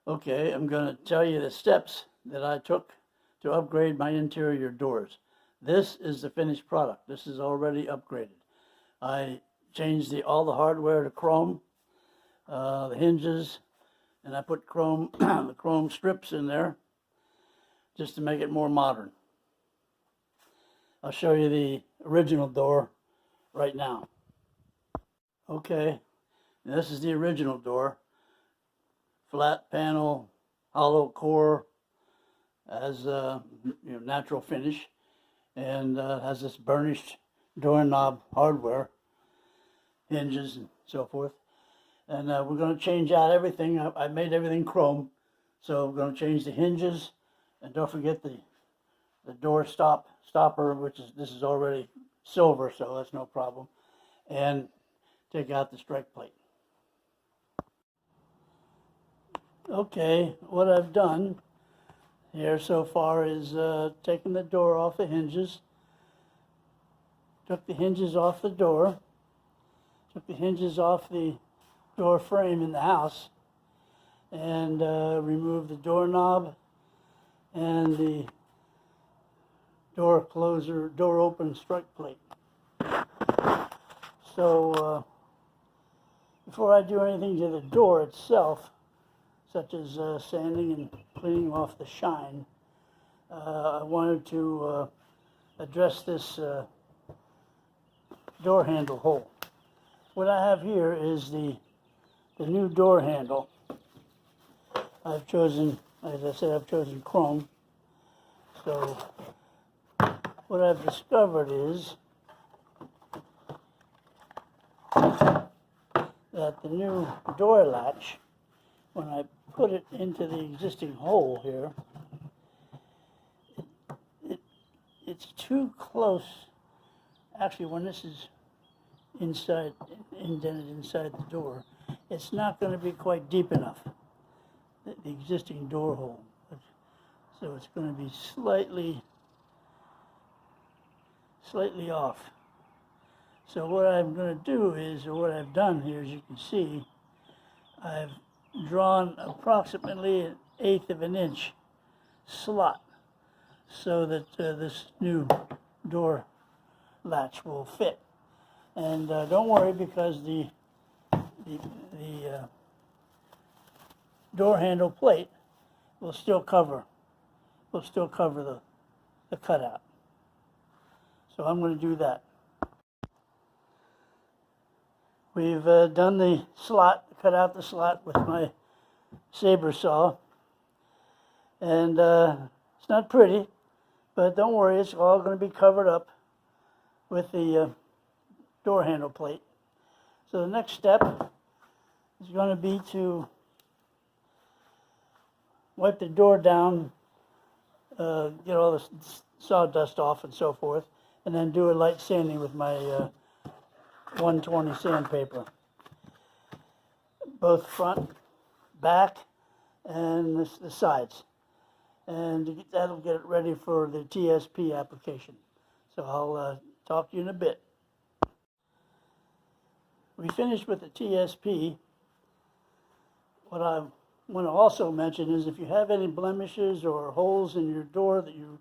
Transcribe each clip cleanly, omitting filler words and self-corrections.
Okay, I'm going to tell you the steps that I took to upgrade my interior doors. This is the finished product. This is already upgraded. I changed all the hardware to chrome, the hinges, and I put chrome, the chrome strips in there just to make it more modern. I'll show you the original door right now. Okay, this is the original door. Flat panel, hollow core, has natural finish, and has this burnished doorknob hardware, hinges and so forth. And we're going to change out everything. I made everything chrome, so we're going to change the hinges, and don't forget the door stopper, which this is already silver, so that's no problem, and take out the strike plate. Okay, what I've done here so far is taken the door off the hinges, took the hinges off the door, took the hinges off the door frame in the house, and removed the doorknob and the door closer, door open strike plate. So before I do anything to the door itself, such as sanding and cleaning off the shine, I wanted to address this door handle hole. What I have here is the new door handle. I've chosen, as I said, I've chosen chrome. So what I've discovered is that the new door latch, when I put it into the existing hole here, it's too close. Actually, when this is inside, indented inside the door, it's not going to be quite deep enough, the existing door hole. So it's going to be slightly off. So what I'm going to do is, or what I've done here, as you can see, I've drawn approximately 1/8 of an inch slot so that this new door latch will fit. And don't worry, because the door handle plate will still cover the cutout. So I'm going to do that. We've done the slot, cut out the slot with my saber saw, and it's not pretty, but don't worry, it's all going to be covered up with the door handle plate. So the next step is going to be to wipe the door down, get all the sawdust off and so forth, and then do a light sanding with my 120 sandpaper. Both front, back, and the sides. And that'll get it ready for the TSP application. So I'll talk to you in a bit. We finished with the TSP. What I want to also mention is, if you have any blemishes or holes in your door that you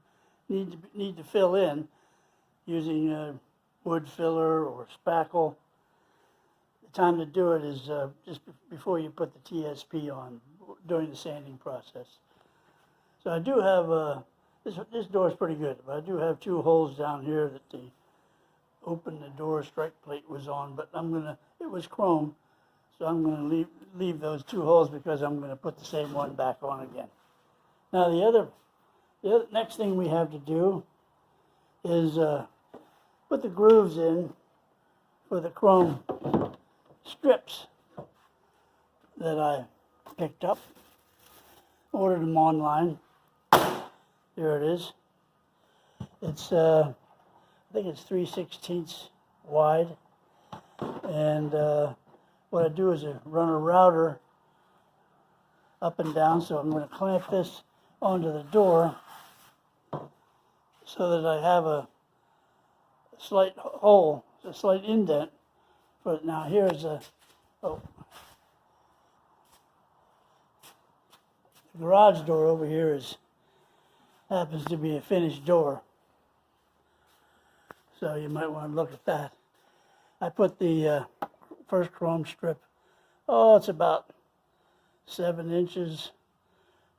need to fill in using wood filler or spackle, the time to do it is just before you put the TSP on, during the sanding process. So I do have, this door is pretty good, but I do have 2 holes down here that the open the door strike plate was on, but it was chrome, so I'm going to leave those 2 holes because I'm going to put the same one back on again. Now the next thing we have to do is put the grooves in for the chrome strips that I picked up. Ordered them online. There it is. It's I think it's 3/16 wide, and what I do is I run a router up and down. So I'm going to clamp this onto the door so that I have a slight hole, a slight indent. But now here's a, The garage door over here happens to be a finished door, so you might want to look at that. I put the first chrome strip, it's about 7 inches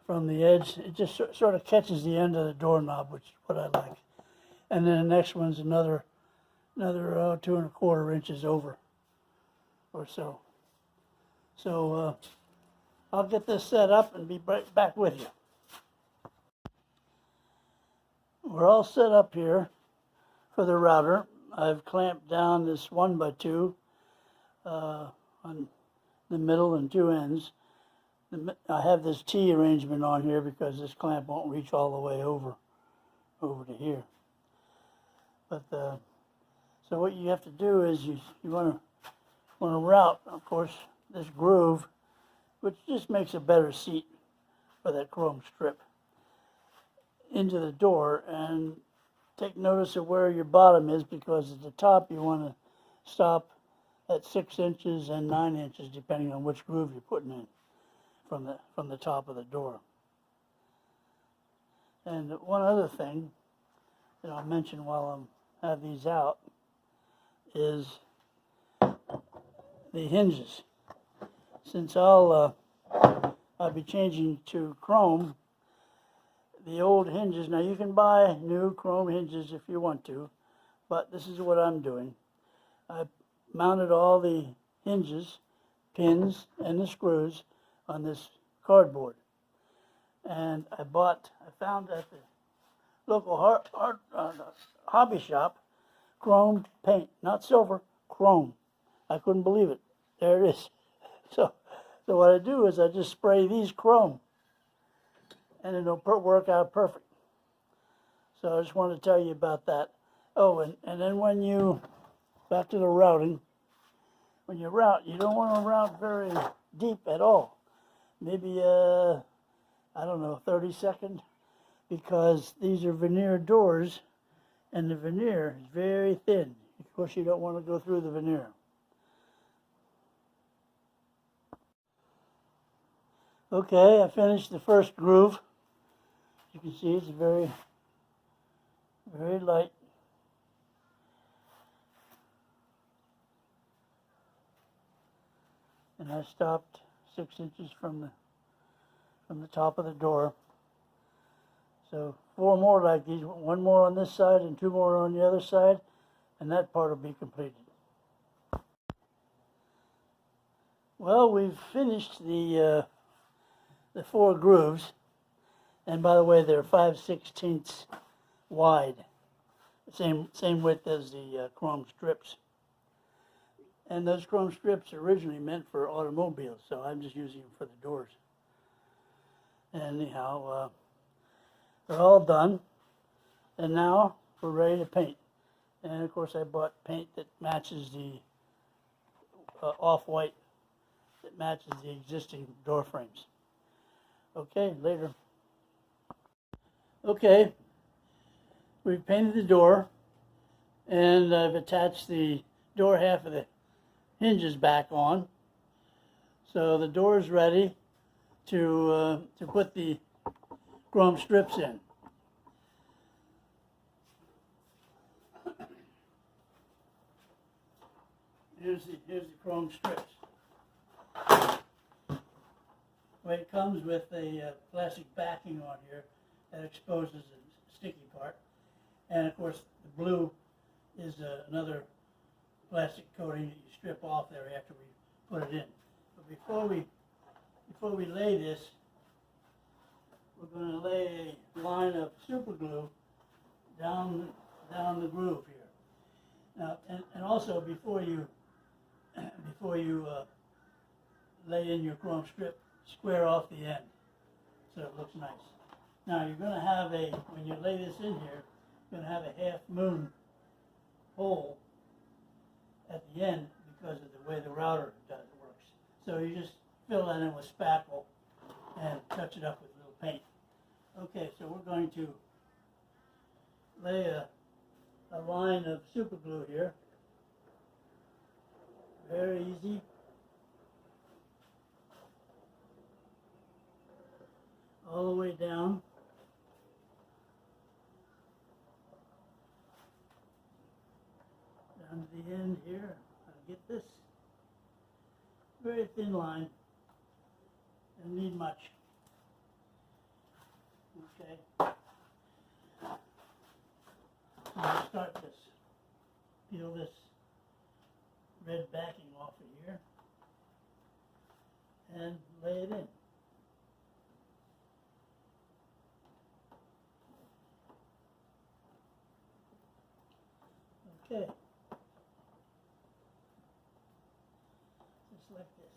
from the edge. It just sort of catches the end of the doorknob, which is what I like. And then the next one's another 2¼ inches over or so. So I'll get this set up and be right back with you. We're all set up here for the router. I've clamped down this 1x2 on the middle and 2 ends. I have this T arrangement on here because this clamp won't reach all the way over to here. But so what you have to do is you want to route, of course, this groove, which just makes a better seat for that chrome strip, into the door, and take notice of where your bottom is, because at the top you want to stop at 6 inches and 9 inches depending on which groove you're putting in from the top of the door. And one other thing that I'll mention while I have these out is the hinges. Since I'll be changing to chrome, the old hinges, now you can buy new chrome hinges if you want to, but this is what I'm doing. I mounted all the hinges, pins, and the screws on this cardboard. And I found at the local hobby shop, chrome paint, not silver, chrome. I couldn't believe it. There it is. So what I do is I just spray these chrome, and it'll work out perfect. So I just wanted to tell you about that. Oh, and then back to the routing, when you route, you don't want to route very deep at all. Maybe, I don't know, 30-second, because these are veneer doors, and the veneer is very thin. Of course, you don't want to go through the veneer. Okay, I finished the first groove. You can see it's very, very light. And I stopped 6 inches from the top of the door. So 4 more like these, 1 more on this side and 2 more on the other side, and that part will be completed. Well, we've finished the 4 grooves, and by the way, they're 5/16 wide, same width as the chrome strips. And those chrome strips are originally meant for automobiles, so I'm just using them for the doors. Anyhow, they're all done, and now we're ready to paint. And of course, I bought paint that matches the off-white, that matches the existing door frames. Okay, later. Okay, we've painted the door, and I've attached the door half of the hinges back on. So the door is ready to put the chrome strips in. Here's the chrome strips. Well, it comes with a plastic backing on here that exposes the sticky part, and of course the blue is another plastic coating that you strip off there after we put it in. But before we lay this, we're going to lay a line of super glue down the groove here. Now, and also before you lay in your chrome strip, square off the end so it looks nice. Now you're going to have when you lay this in here, you're going to have a half moon hole at the end because of the way the router works. So you just fill that in with spackle and touch it up with a little paint. Okay, so we're going to lay a line of super glue here. Very easy. all the way down. Down to the end here. I'll get this very thin line. Doesn't need much. Okay. I'll start this. Peel this red backing off of here and lay it in. Okay. Just like this.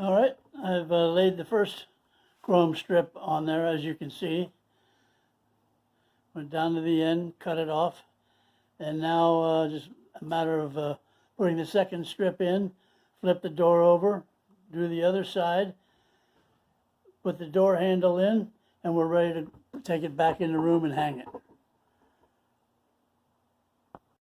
All right, I've laid the first chrome strip on there, as you can see. Went down to the end, cut it off, and now just a matter of putting the second strip in, flip the door over, do the other side, put the door handle in, and we're ready to take it back in the room and hang it.